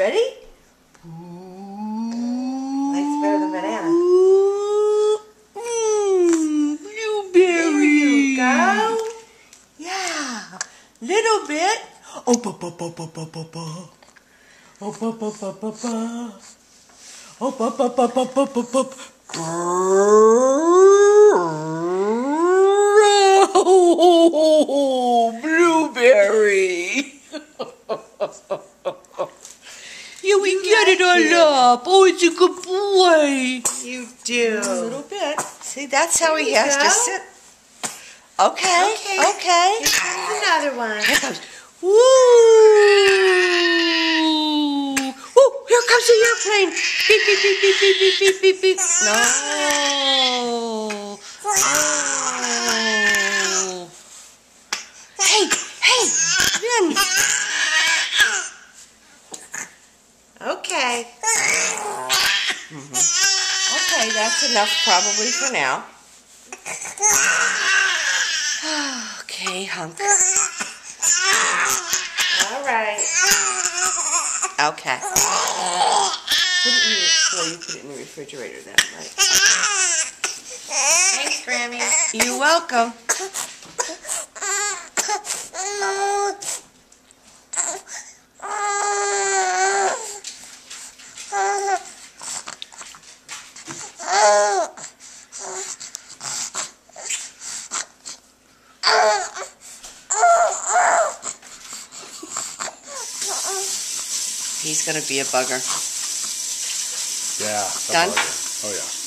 Ready? It's better than banana. Blueberry. There you go. Yeah. Little bit. Oh, pa pa pa pa pa pa pa. Oh, pa pa pa pa pa. Oh, pa pa pa pa pa pa pa. Oh, blueberry. Yeah, we get it all up. Oh, it's a good boy. You do. A little bit. See, that's how he has to sit. Okay. Okay. Here comes another one. Here comes. Woo! Oh, here comes the airplane. Beep, beep, beep, beep, beep, beep, beep, beep, beep. No. Oh. Hey, Ben. Okay. Okay, that's enough probably for now. Okay, hunk. All right. Okay. Put it in your, well, you put it in the refrigerator then, right? Thanks, Grammy. You're welcome. He's gonna be a bugger. Yeah. Done? Oh, yeah.